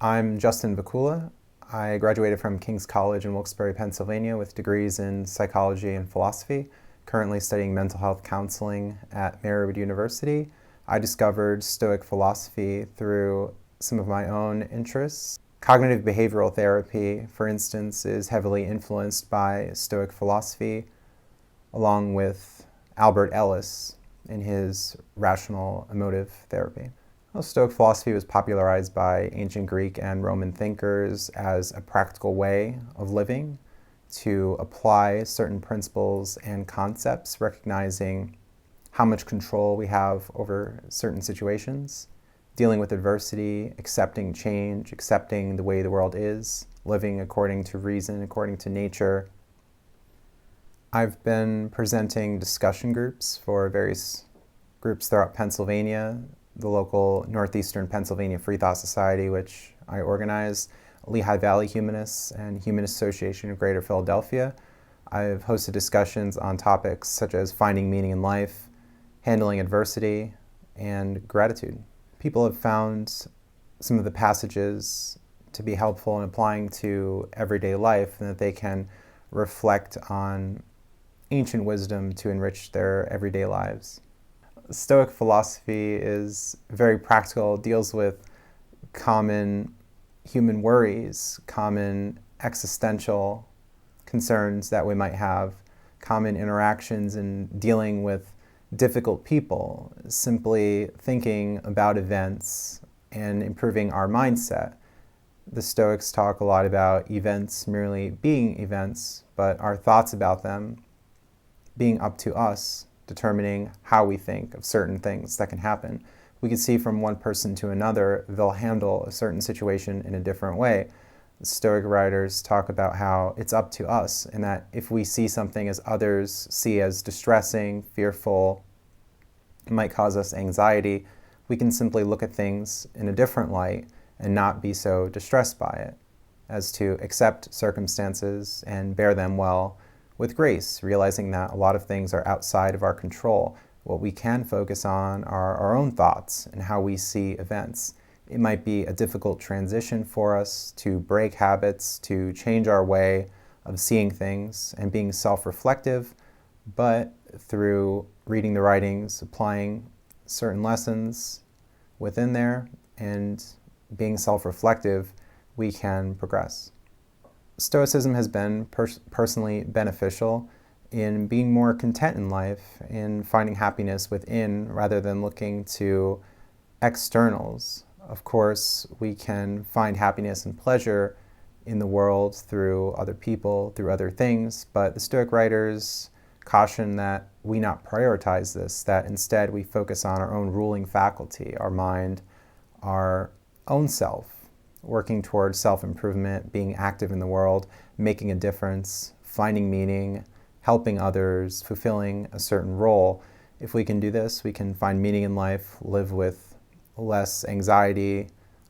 I'm Justin Vacula. I graduated from King's College in Wilkes-Barre, Pennsylvania with degrees in psychology and philosophy, currently studying mental health counseling at Marywood University. I discovered Stoic philosophy through some of my own interests. Cognitive behavioral therapy, for instance, is heavily influenced by Stoic philosophy, along with Albert Ellis in his rational emotive therapy. Well, Stoic philosophy was popularized by ancient Greek and Roman thinkers as a practical way of living to apply certain principles and concepts, recognizing how much control we have over certain situations, dealing with adversity, accepting change, accepting the way the world is, living according to reason, according to nature. I've been presenting discussion groups for various groups throughout Pennsylvania, the local Northeastern Pennsylvania Free Thought Society, which I organize, Lehigh Valley Humanists, and Human Association of Greater Philadelphia. I've hosted discussions on topics such as finding meaning in life, handling adversity, and gratitude. People have found some of the passages to be helpful in applying to everyday life, and that they can reflect on ancient wisdom to enrich their everyday lives. Stoic philosophy is very practical, deals with common human worries, common existential concerns that we might have, common interactions in dealing with difficult people, simply thinking about events and improving our mindset. The Stoics talk a lot about events merely being events, but our thoughts about them being up to us, determining how we think of certain things that can happen. We can see from one person to another, they'll handle a certain situation in a different way. The Stoic writers talk about how it's up to us, and that if we see something as others see as distressing, fearful, it might cause us anxiety, we can simply look at things in a different light and not be so distressed by it, as to accept circumstances and bear them well with grace, realizing that a lot of things are outside of our control. What we can focus on are our own thoughts and how we see events. It might be a difficult transition for us to break habits, to change our way of seeing things and being self-reflective, but through reading the writings, applying certain lessons within there, and being self-reflective, we can progress. Stoicism has been personally beneficial in being more content in life, in finding happiness within rather than looking to externals. Of course, we can find happiness and pleasure in the world through other people, through other things, but the Stoic writers caution that we not prioritize this, that instead we focus on our own ruling faculty, our mind, our own self, working towards self-improvement, being active in the world, making a difference, finding meaning, helping others, fulfilling a certain role. If we can do this, we can find meaning in life, live with less anxiety,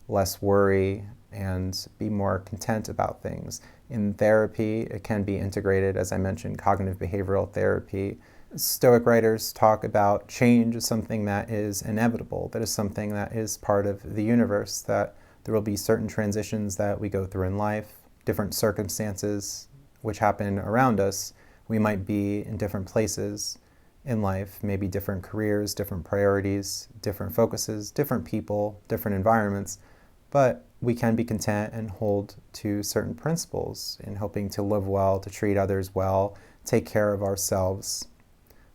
less worry, and be more content about things. In therapy, it can be integrated, as I mentioned, cognitive behavioral therapy. Stoic writers talk about change as something that is inevitable, that is something that is part of the universe, that there will be certain transitions that we go through in life, different circumstances which happen around us. We might be in different places in life, maybe different careers, different priorities, different focuses, different people, different environments, but we can be content and hold to certain principles in hoping to live well, to treat others well, take care of ourselves,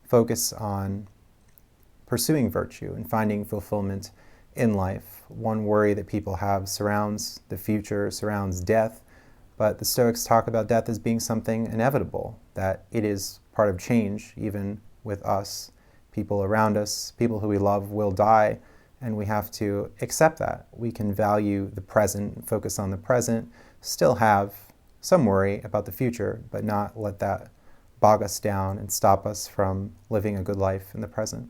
focus on pursuing virtue and finding fulfillment in life. One worry that people have surrounds the future, surrounds death, but the Stoics talk about death as being something inevitable, that it is part of change, even with us. People around us, people who we love will die, and we have to accept that. We can value the present, focus on the present, still have some worry about the future, but not let that bog us down and stop us from living a good life in the present.